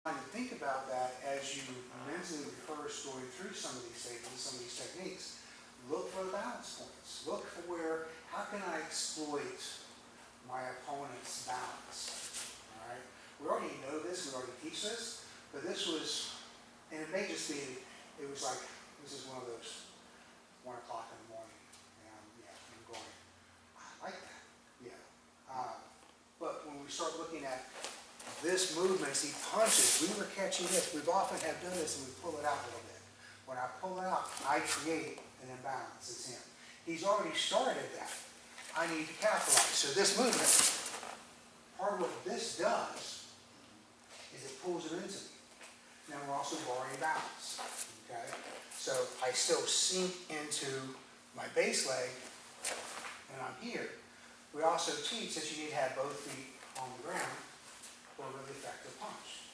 trying to think about that as you mentally rehearse going through some of these things, some of these techniques. Look for the balance points. Look for where, how can I exploit my opponent's balance? All right. We already know this, we already teach this, but this was, and it may just be, it was like, this is one of those 1 o'clock in the morning, and yeah, I'm going, I like that, yeah. But when we start looking at this movement, as he punches, we were catching this. We've often have done this and we pull it out a little bit. When I pull it out, I create an imbalance. It's him. He's already started that. I need to capitalize. So this movement, part of what this does is it pulls it into me. Now we're also borrowing balance. Okay? So I still sink into my base leg and I'm here. We also teach that you need to have both feet on the ground for a really effective punch.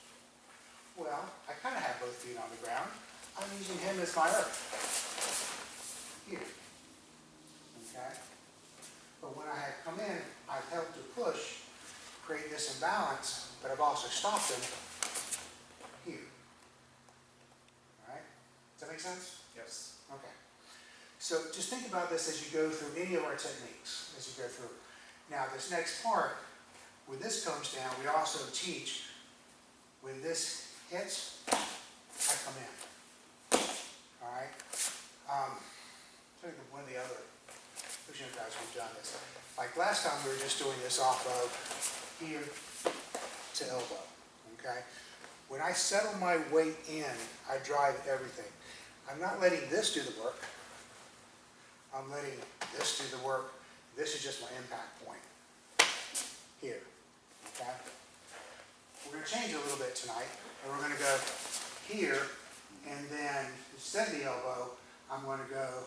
Well, I kind of have both feet on the ground. I'm using him as my earth. Here. Okay? But when I had come in, I've helped to push, create this imbalance, but I've also stopped him here. Alright? Does that make sense? Yes. Okay. So just think about this as you go through any of our techniques, as you go through. Now this next part, when this comes down, we also teach when this hits, I come in. Alright? I think one of the other, who's you guys who've done this. Like last time we were just doing this off of here to elbow. Okay? When I settle my weight in, I drive everything. I'm not letting this do the work. I'm letting this do the work. This is just my impact point. Here. Okay? We're going to change a little bit tonight, and we're going to go here, and then instead of the elbow, I'm going to go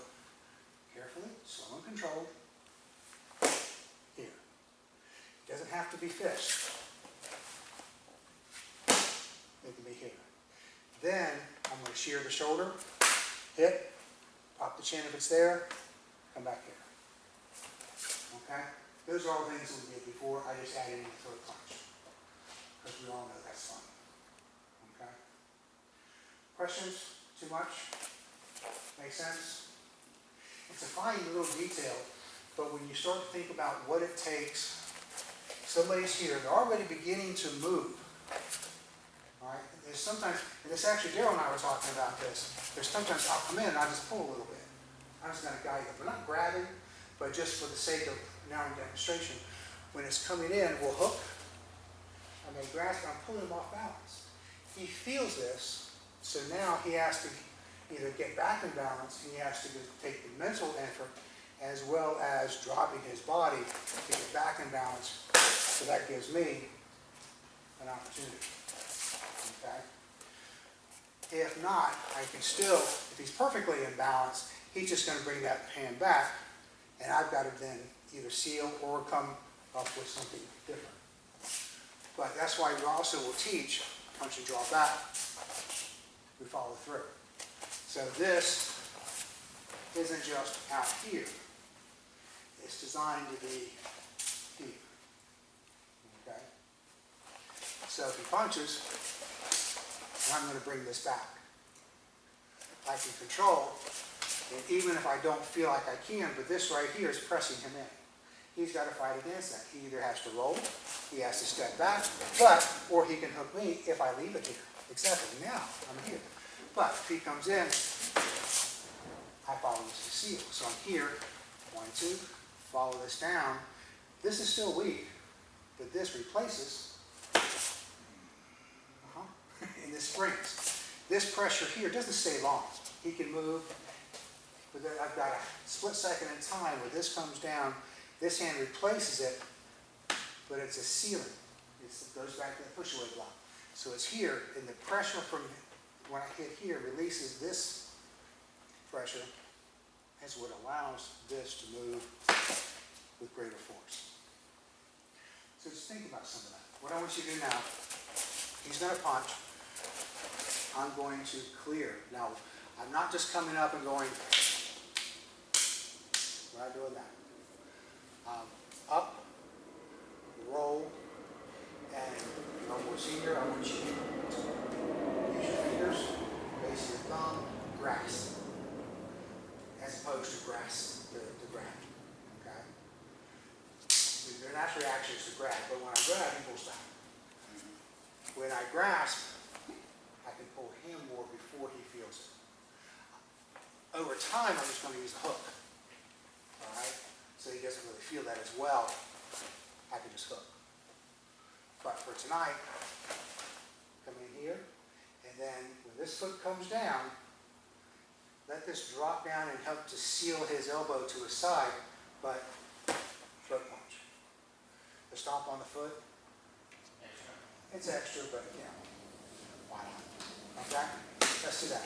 carefully, slow and controlled, here. It doesn't have to be fist. It can be here. Then I'm going to shear the shoulder, hit, pop the chin if it's there, come back here. Okay? Those are all things that we did before. I just added in the third punch. Because we all know that's fun. Okay? Questions? Too much? Make sense? It's a fine little detail, but when you start to think about what it takes, somebody's here, they're already beginning to move. Alright? There's sometimes, and this actually, Daryl and I were talking about this, there's sometimes I'll come in and I'll just pull a little bit. I'm just going to guide them. We're not grabbing, but just for the sake of now in demonstration, when it's coming in, we'll hook. I may grasp, I'm pulling him off balance. He feels this, so now he has to either get back in balance, and he has to take the mental effort as well as dropping his body to get back in balance. So that gives me an opportunity. Okay? If not, I can still, if he's perfectly in balance, he's just going to bring that hand back, and I've got to then either seal or come up with something different. But that's why we also will teach punch and draw back. We follow through. So this isn't just out here. It's designed to be here. Okay? So if he punches, I'm going to bring this back. I can control, and even if I don't feel like I can, but this right here is pressing him in. He's got to fight against that. He either has to roll, he has to step back, or he can hook me if I leave it here. Exactly. Now, I'm here. But if he comes in, I follow this to seal. So I'm here, 1, 2, follow this down. This is still weak, but this replaces, and this springs. This pressure here doesn't stay long. He can move, but then I've got a split second in time where this comes down, this hand replaces it, but it's a sealing. It goes back to the push-away block. So it's here, and the pressure from when I hit here releases this pressure. That's what allows this to move with greater force. So just think about some of that. What I want you to do now, he's going to punch. I'm going to clear. Now, I'm not just coming up and going, we're not doing that. Up, roll, and no more senior, I want you last reaction is to grab, but when I grab, he pulls back. When I grasp, I can pull him more before he feels it. Over time, I'm just going to use the hook. All right? So he doesn't really feel that as well. I can just hook. But for tonight, come in here, and then when this foot comes down, let this drop down and help to seal his elbow to his side, but throat punch. The stomp on the foot, it's extra, but you know, why not? Okay? Let's do that.